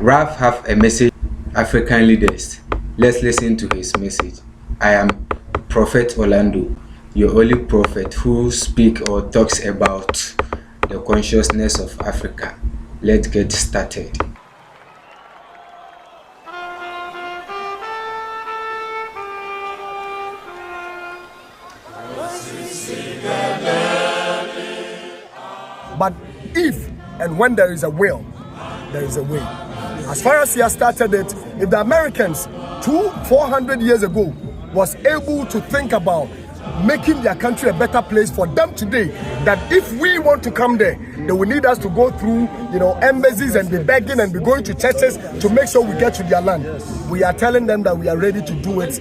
Ralph have a message for African leaders. Let's listen to his message. I am Prophet Orlando, your only prophet who speaks or talks about the consciousness of Africa. Let's get started. But if and when there is a will, there is a way. As far as he has started it, if the Americans 400 years ago was able to think about making their country a better place for them today, that if we want to come there, they will need us to go through, embassies and be begging and be going to churches to make sure we get to their land. We are telling them that we are ready to do it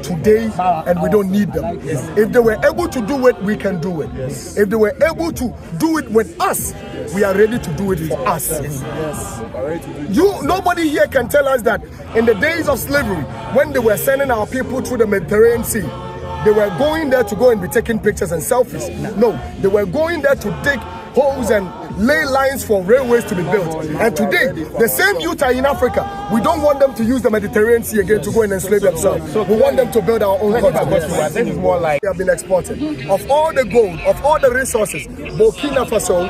today and we don't need them. If they were able to do it, we can do it. If they were able to do it with us, we are ready to do it for us. Nobody here can tell us that in the days of slavery, when they were sending our people through the Mediterranean Sea, they were going there to go and be taking pictures and selfies. No, they were going there to dig holes and lay lines for railways to be built. And today, the same youth are in Africa. We don't want them to use the Mediterranean Sea again to go and enslave themselves. We want them to build our own country. This is more like they have been exported. Of all the gold, of all the resources, Burkina Faso,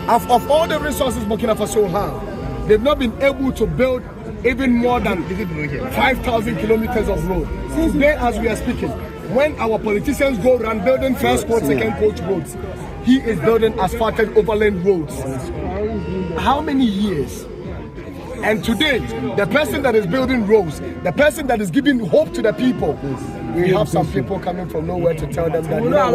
of all the resources Burkina Faso have, they've not been able to build even more than 5,000 kilometers of road. Today, as we are speaking, when our politicians go around building first coach, second coach roads, he is building asphalted overland roads. How many years? And today, the person that is building roads, the person that is giving hope to the people, we have some people coming from nowhere to tell them that we are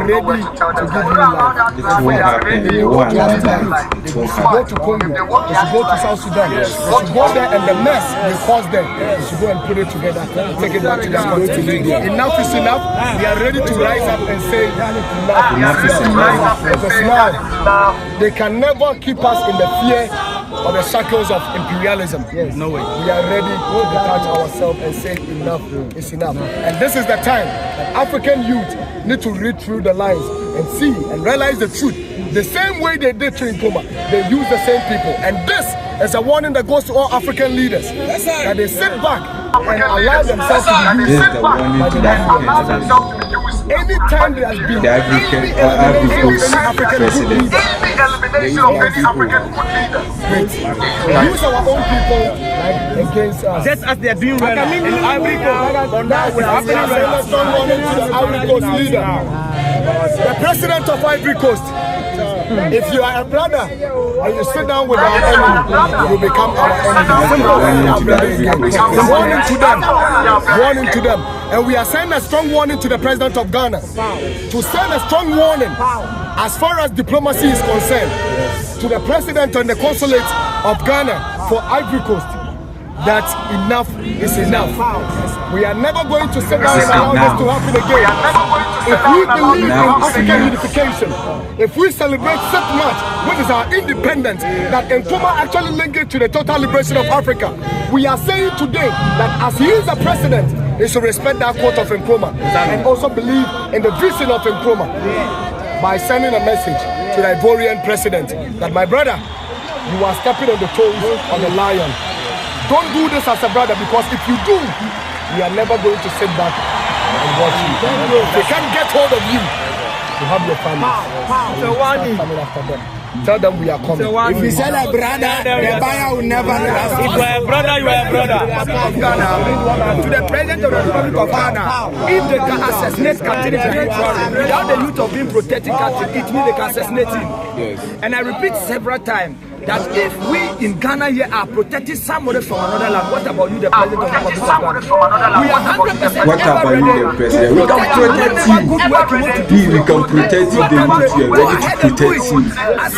ready to give you life. It won't happen. It won't happen. If you go to Congo, if you go to South Sudan, if you go there and the mess you cause them, you should go and put it together, take it back to their country. Enough is enough. We are ready to rise up and say enough is enough. Because now they can never keep us in the fear or the shackles of imperialism. No way. We are ready to detach ourselves and say enough is enough. And this is the time that African youth need to read through the lines and see and realize the truth. The same way they did to Nkrumah, they use the same people. And this is a warning that goes to all African leaders, that they sit back and allow themselves to be used by the Africans. Anytime there has been any African president, use our own people against us. Just as they are doing right now in Ivory Coast leader, the president of Ivory Coast. If you are a brother and you sit down with our enemy, you become our enemy. Warning to them. And we are sending a strong warning to the president of Ghana to send a strong warning as far as diplomacy is concerned to the president and the consulate of Ghana for Ivory Coast, that enough is enough. We are never going to sit down and allow this to happen again. If we believe in African unification, if we celebrate such much, which is our independence, that Nkrumah actually linked it to the total liberation of Africa, we are saying today that as he is a president, he should respect that quote of Nkrumah and also believe in the vision of Nkrumah by sending a message to the Ivorian president that, my brother, you are stepping on the toes of the lion. Don't do this as a brother, because if you do, we are never going to sit back and watch you. If they can't get hold of you, you have your family. Coming after them. Tell them we are coming. If you sell a brother, the buyer will never last. If you are a brother, you are a brother. To the president of the Republic of Ghana, if they can assassinate captivity without the youth of being protecting captivity, it means they can assassinate him. And I repeat several times that if we in Ghana here are protecting somebody from another land, what about you, the president of the Republic of Ghana? We are 100% What about you, the president? We can protect you. We can protect you. The youth, we are ready to protect you.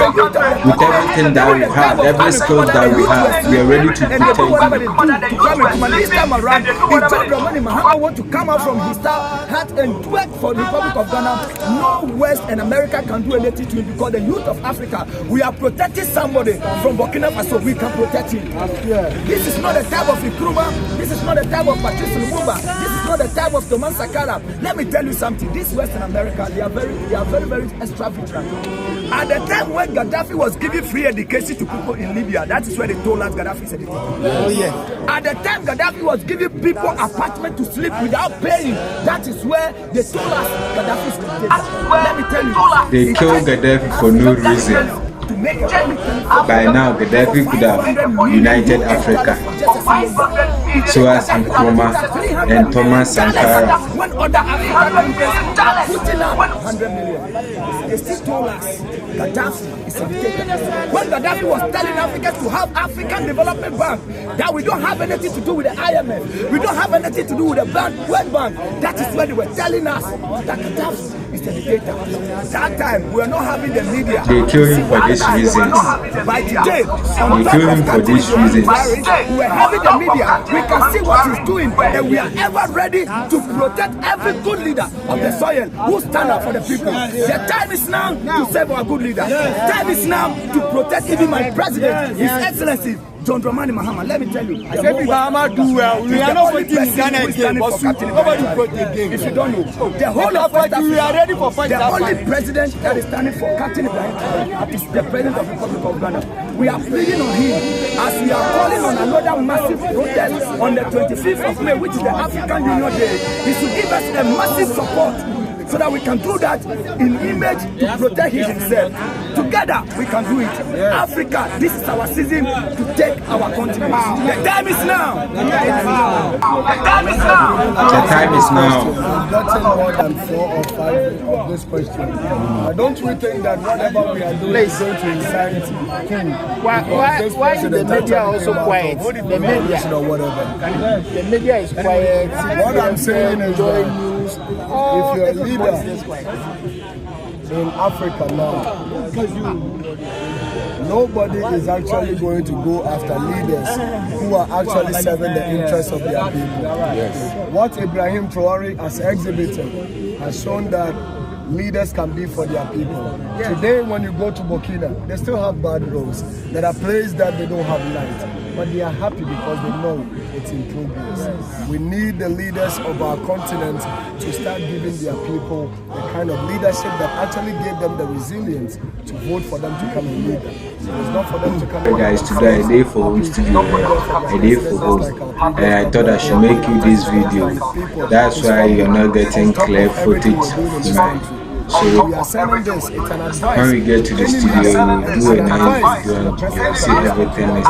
With everything that we have, every skill that we have, we are ready to protect you. This time around, if John Dramani Mahama want to come out from his heart and work for the Republic of Ghana, no West and America can do anything to him, because the youth of Africa, we are protecting somebody away from Burkina Faso, we can protect him. This is not the time of Nkrumah. This is not the time of Patrice Lumumba. This is not the time of Thomas Sankara. Let me tell you something. This Western America, they are very extravagant. At the time when Gaddafi was giving free education to people in Libya, that is where they told us Gaddafi is educated. Oh yeah. At the time Gaddafi was giving people apartment to sleep without paying, that is where they told us Gaddafi is educated. Let me tell you, they killed Gaddafi for no reason. By now, Gaddafi could have united Africa, so as Nkrumah and Thomas Sankara. When other African countries are putting up 100 million, they still told us Gaddafi is a dictator. When Gaddafi was telling Africans to have African Development Bank, that we don't have anything to do with the IMF, we don't have anything to do with the World Bank, that is when they were telling us that Gaddafi is a dictator. That time, we are not having the media. They killed him for these reasons. By today, they killed him for these reasons. We are having the media. We can see what he's doing, and we are ever ready to protect every good leader of the soil who stand up for the people. The time is now to save our good leader. The time is now to protect even my president, His Excellency John Dramani Mahama. Let me tell you, I said Mahama do well. We are not waiting in Ghana again. Nobody vote again. If you don't know, the whole of West Africa, we are ready for fight. The only president that is standing for Captain Ibrahim is the president of the Republic of Ghana. We are pleading on him as we are calling on another massive protest on the 25th of May, which is the African Union Day. He should give us a massive support, so that we can do that in image to protect himself. Together we can do it. Africa, this is our season to take our continent. The time is now. The time is now. The time is now. We've gotten more than 4 or 5 of this question. Don't we think that whatever we are doing is going to incite Why is the media also quiet? The media or whatever? The media is quiet. What I'm saying is that if you're a leader in Africa now, nobody is actually going to go after leaders who are actually serving the interests of their people. Yes. What Ibrahim Traore has exhibited has shown that leaders can be for their people. Today, when you go to Burkina, they still have bad roads. There are places that they don't have light, but they are happy because they know it's in progress. We need the leaders of our continent to start giving their people the kind of leadership that actually gave them the resilience to vote for them to come and lead them. So it's not for them to come Hey guys, today a day for home studio, a day for home. I thought I should make you this video. That's why you're not getting clear footage. So we are sending this, it's an advice. When we get to the studio, we'll do a nice video and you'll see everything is.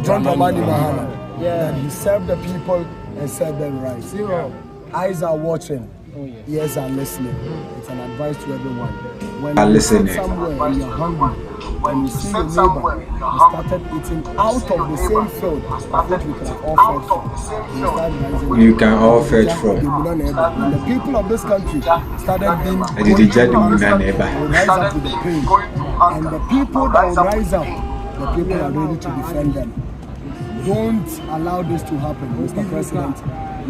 John Dramani Mahama. Yeah. He served the people and served them right. Eyes are watching, ears are listening. It's an advice to everyone. When you sit somewhere and you're hungry, when you see your neighbor, you started eating out of the same field that we can all fed from. You can all fed from. When the people of this country started being rise up to the pain. And the people that will rise up, the people are ready to defend them. Don't allow this to happen, Mr. President.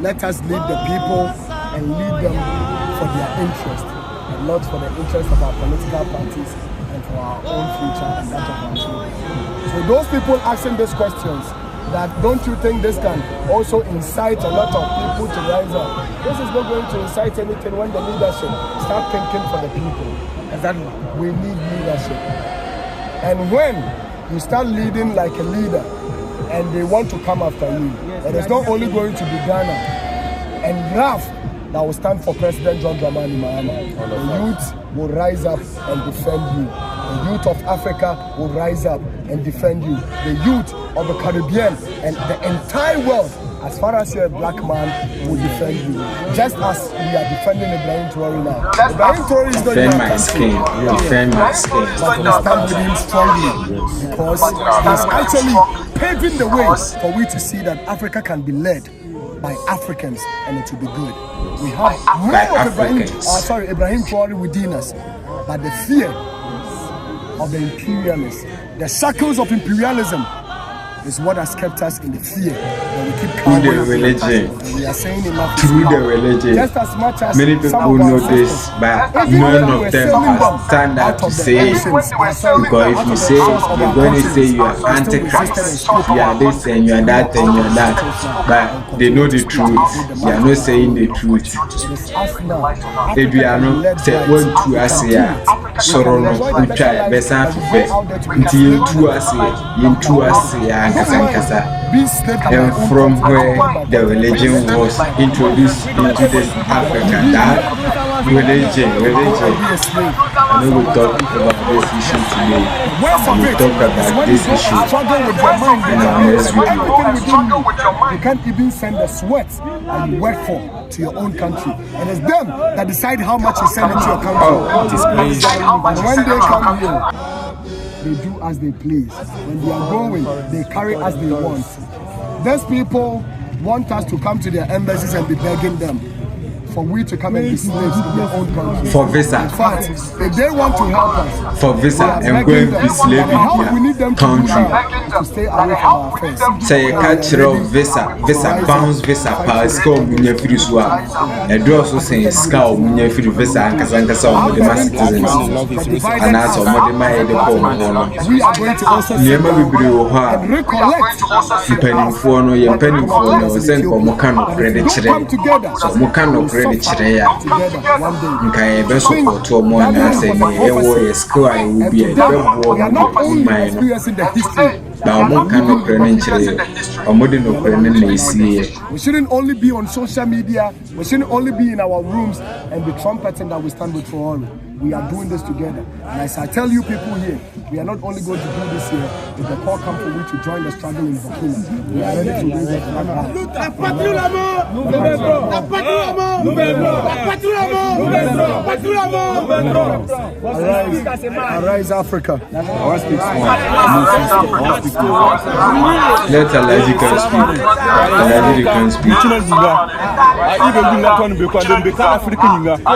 Let us lead the people and lead them for their interest, and not for the interest of our political parties and for our own future and that of our children. So those people asking these questions, that don't you think this can also incite a lot of people to rise up? This is not going to incite anything when the leadership start thinking for the people. And that we need leadership. And when you start leading like a leader, and they want to come after you, it is not only going to be Ghana and RAF that will stand for President John Dramani Mahama. The youth will rise up and defend you. The youth of Africa will rise up and defend you. The youth of the Caribbean and the entire world, as far as you're a black man, will defend you. Just as we are defending Ibrahim Traore now. Ibrahim Traore is not defend my skin. Defend my skin. But we stand with him strongly because he's actually paving the way for we to see that Africa can be led by Africans and it will be good. We have more of Ibrahim Traore within us, but the fear of the imperialists, the shackles of imperialism is what has kept us in the fear that through the religion. We are saying enough. Through the religion. Just as much as Many people know this, but none of them have stand up to say it. Because if you say you're going to say you are antichrist, you are this and you are that and you are that, but they know the truth. You are not saying the truth. If you are not say one to us here, sorrow no, we try best and until to us here, into us here, and from where the religion was introduced into this Africa, that religion. I know we talk about this issue today. We talk about this issue in our next video. You can't even send the sweat that you work for to your own country, and it's them that decide how much you send it to your country. And when they come here, they do as they please. When they are going, they carry as they want. These people want us to come to their embassies and be begging them for we to come and be slaves in their own country. For visa. In fact, if they want to help us, for visa and go and be slave in their country. To stay away from our friends. Say cultural visa bounce visa pass go munya free so a do also say scout munya free visa and kasa on the citizens and as on the my the home. We are going to also never be brio ha recollect penny for no your penny for no send for mokano credit chire so mokano credit chire ya nkai be support to mo na say me e wo e skill I will be a bebo my we shouldn't only be on social media, we shouldn't only be in our rooms and be trumpeting that we stand with Traore. We are doing this together. And as I tell you people here, we are not only going to do this here, if the call comes for you to join the struggle in Burkina, we are ready to do that. Arise Africa. Let Alaji can speak. Alaji can speak. I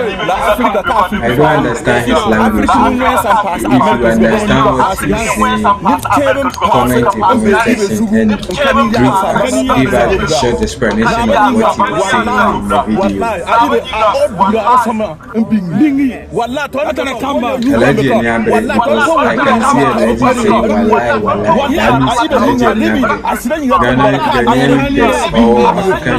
don't understand his language. If you understand what he's saying, comment in the comment section and give a short explanation of what he was saying in the video. Alaji Nyambe, because I can see Alaji say Walai, that means Alaji Nyambe. Ghanaian leaders or African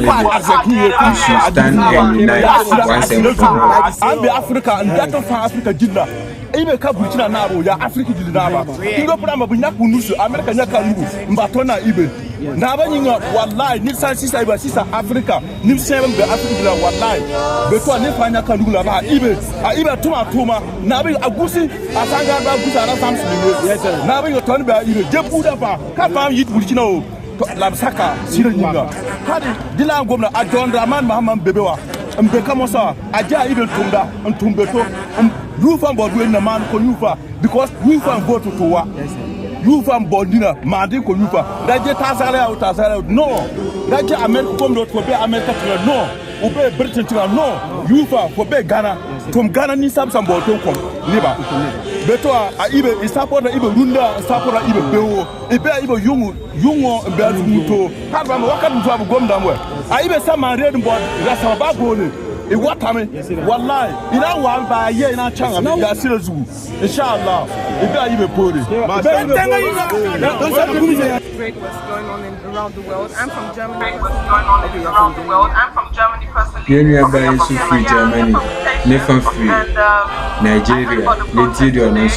leaders, we should stand and unite once and for all. Africa and that of Africa Jilla. Ebe ka Burkina Nabo ya Africa Jilla ba. Ingo pura mabunya kunusu America nyaka nubu mbatona ibe. Na ba nyinga wallahi ni sisa iba sisa Africa ni sebe be Africa Jilla wallahi. Beto ni fanya kanugula ba ibe. Ibe tuma na ba agusi asanga ba agusi ara Samson ni. Na ba yotoni ba ibe jepuda ba ka fam yit Burkina o. Labsaka sira nyinga. Hadi dila ngomna John Dramani Mahama bebewa. Mbeka mosa aja ibe tunda ntumbeto yufa bodwe na man ko yufa because yufa vote to wa yufa bodina mandi ko yufa daje tazale no daje America kom do to be America to no ube Britain to no yufa for be Ghana from Ghana ni samsam boto kom liba beto a ibe isapora ibe runda isapora ibe bewo ibe yungo be muto haba wakati mtu abugomda mwe aibe sama red board rasa babole e watame wallahi ina wa ba ye ina changa mi da sire zu inshallah ibe aibe pore great what's going on around the world. I'm from Germany. Germany, free Germany, Nathan free Nigeria, Nigeria, and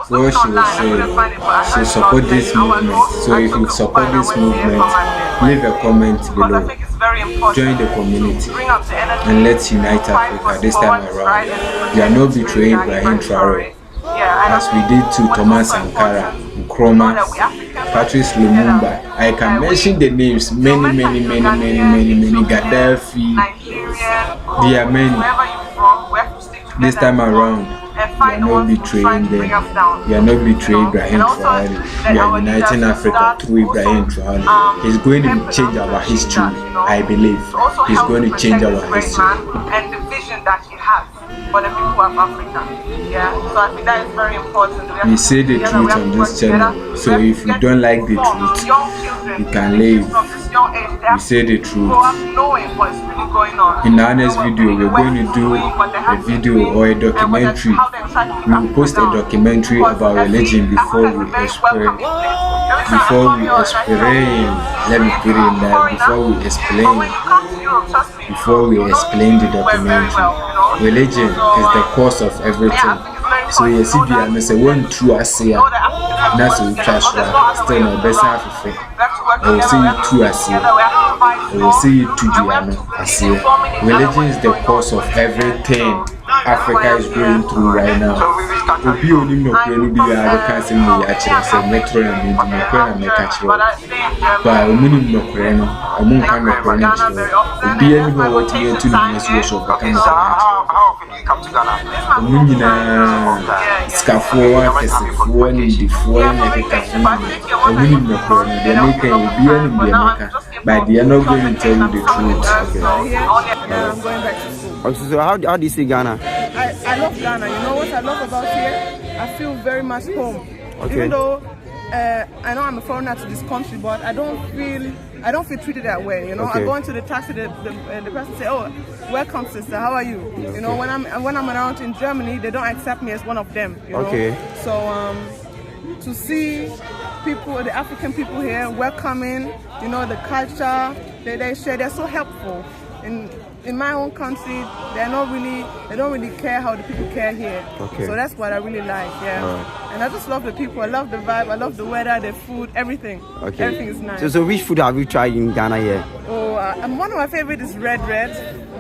so what she was saying, she support this movement. So if you support this movement, leave a comment below. Join the community and let's unite Africa this time around. We are not betraying Ibrahim Traore as we did to Thomas Sankara, Nkrumah, Patrice Lumumba. I can mention the names, many, Gaddafi, there are many. This time around, we are not betraying them. We are not betraying Ibrahim Traore. We are uniting Africa through Ibrahim Traore. He's going to change our history, I believe. He's going to change our history. And the vision that he has. for the people of Africa. Yeah, so I think that is very important. We say the truth on this channel, so if you don't like the truth, you can leave. We say the truth. In our next video, we're going to do a video or a documentary. We will post a documentary about religion before we explain. Before we explain the documentary. Religion is the cause of everything. So you see, I say one true Asia, that's a trash one. Still no best half of it. I will see you two Asia. I will see you two Asia. Religion is the cause of everything Africa is going through right now. Obi only no kwenu bi a ka se me ya kire se metro na me no kwenu na me ka kire ba omuni no kwenu omun kan no kwenu obi eni ho what you to the news so ka kan omuni na skafo wa kesefo ni difo na ke ka omuni no kwenu de me kan obi eni bi maka but they are not going to tell you the truth. Okay. I'm going back to school. So how do you see Ghana? I love Ghana. You know what I love about here? I feel very much home. Okay. Even though I know I'm a foreigner to this country, but I don't feel treated that way. You know, okay. I go into the taxi, the person say, "Oh, welcome, sister. How are you?" Okay. You know, when I'm around in Germany, they don't accept me as one of them. You know? Okay. So to see people, the African people here, welcoming, you know, the culture they share, they're so helpful. In my own country, they don't really care how the people care here. Okay. So that's what I really like, yeah. Right. And I just love the people, I love the vibe, I love the weather, the food, everything. Okay. Everything is nice. So which food have you tried in Ghana here? Oh, one of my favorites is red.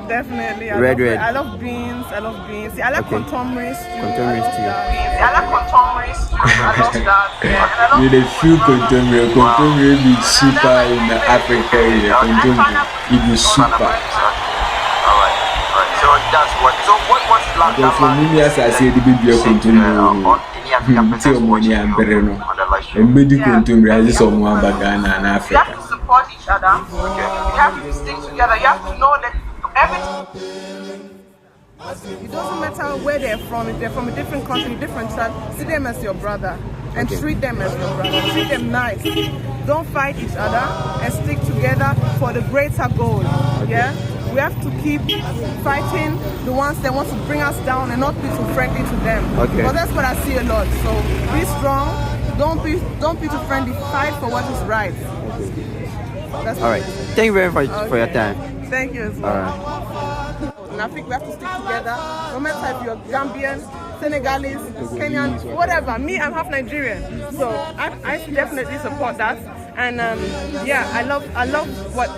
Definitely. I love beans. See, I like contemporary stew. Contemporary stew. I like contemporary stew. I love that. Yeah. And I love the few contemporary be super in Africa. It be super. So that's what's last time? For me, as I say, the baby contemporary. Till money and bereno. And medical contemporary is someone back Ghana and Africa. You have to support each other. Okay. You have to stick together. You have to know that everything. It doesn't matter where they're from. If they're from a different country, different tribe, see them as your brother and treat them as your brother. Treat them nice. Don't fight each other and stick together for the greater goal. Yeah. We have to keep fighting the ones that want to bring us down and not be too friendly to them. Okay. But that's what I see a lot. So be strong. Don't be too friendly. Fight for what is right. That's all right. Thank you very much for your time. Thank you as well. All right. And I think we have to stick together. No matter if you're Gambian, Senegalese, Kenyan, whatever. Me, I'm half Nigerian, so I definitely support that. And yeah, I love what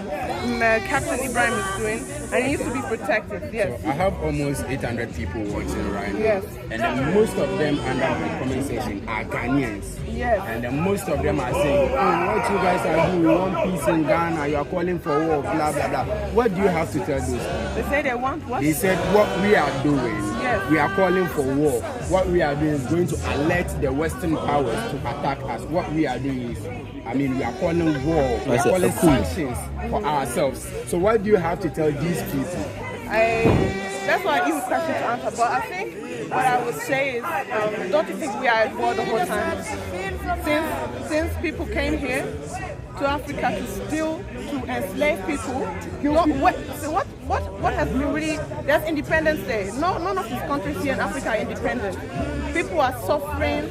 Captain Ibrahim is doing, and he needs to be protected. Yes. So I have almost 800 people watching right now. Yes. And then most of them under the comment section are Ghanaians. Yes. And then most of them are saying, oh, what you guys are doing, we want peace in Ghana, you are calling for war, blah, blah, blah. What do you have to tell those people? They say they want what? They said what we are doing, yes. We are calling for war. What we are doing is going to alert the Western powers to attack us. What we are doing is, we are calling war, we are calling sanctions for ourselves. So what do you have to tell these people? That's why you question to answer, but I think what I would say is, don't you think we are at war the whole time? Since people came here to Africa to steal, to enslave people, what has been really, there's Independence Day. None of these countries here in Africa are independent. People are suffering,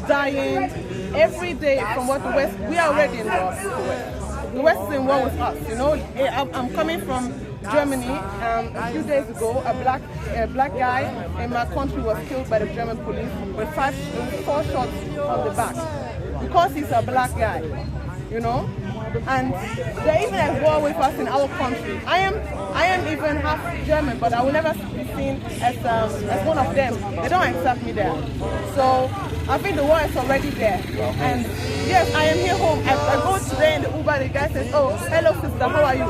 dying every day from what the West, we are already in war with the West. The West is in war with us, you know. I'm coming from Germany. A few days ago, a black guy in my country was killed by the German police with 4 shots on the back because he's a black guy, you know. And they're even at war with us in our country. I am even half German, but I will never be seen as one of them. They don't accept me there. So I think the war is already there. And yes, I am here home. I go today in the Uber, the guy says, "Oh, hello sister, how are you?"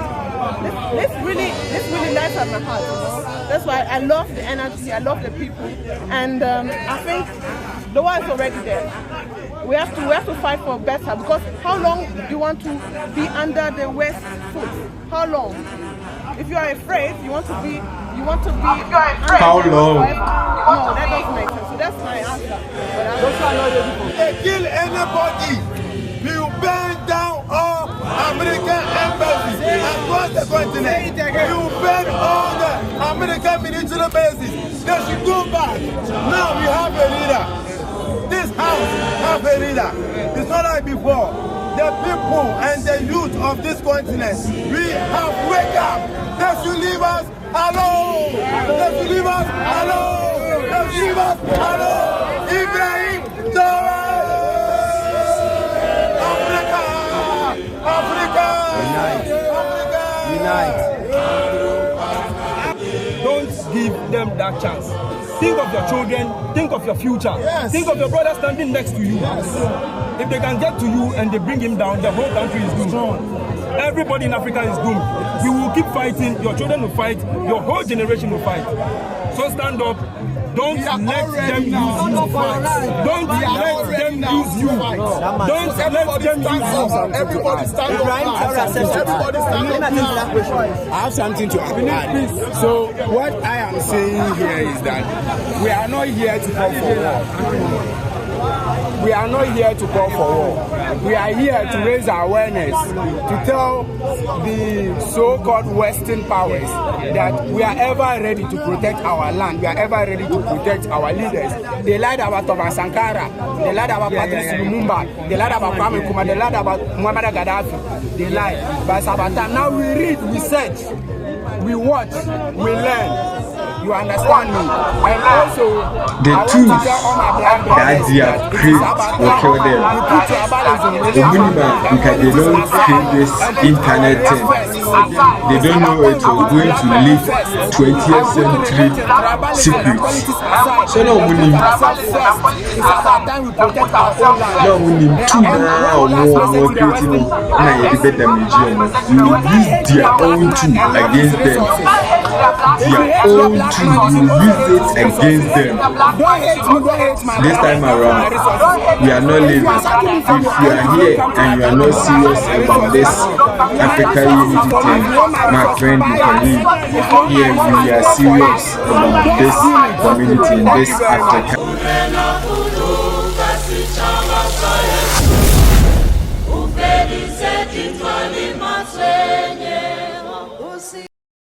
This really lights up my heart, you know. That's why I love the energy, I love the people, and I think the war is already there. We have to fight for better, because how long do you want to be under the West foot? How long? If you are afraid, you want to be. How long? No, that doesn't make sense. So that's my answer. They kill anybody. We will burn down all American embassies across the continent. We will burn all the American military bases. They should go back. Now we have a leader. This house have a leader. It's not like before. The people and the youth of this continent, we have wake up. They should leave us alone. They should leave us alone. They should leave us alone. Ibrahim Traoré. Africa. Unite. Don't give them that chance. Think of your children, think of your future. Yes. Think of your brother standing next to you. Yes. If they can get to you and they bring him down, the whole country is doomed. Everybody in Africa is doomed. We will keep fighting, your children will fight, your whole generation will fight. So stand up. Don't let them use you. Don't let them use you. Don't let them use you. Everybody stand up. I have something to add. So what I am saying here is that we are not here to call for war. We are not here to call for war. We are here to raise awareness, to tell the so-called Western powers that we are ever ready to protect our land. We are ever ready to protect our leaders. They lied about Thomas Sankara. They lied about Patrice Lumumba. They lied about Kwame Nkrumah. They lied about Muammar Gaddafi. They lied. But now we read, we search, we watch, we learn. You understand me? And also, the truth that they have created will kill them. Because they don't create this internet thing. They don't know it was going to lead 20th century secrets. So now we need two more creating better museum. You use their own tool against them. Their own tool, you use it against them. This time around, we are not living. If you are here and you are not serious about this Africa unity thing, my friend, you can leave. Here we are serious about this community in this Africa.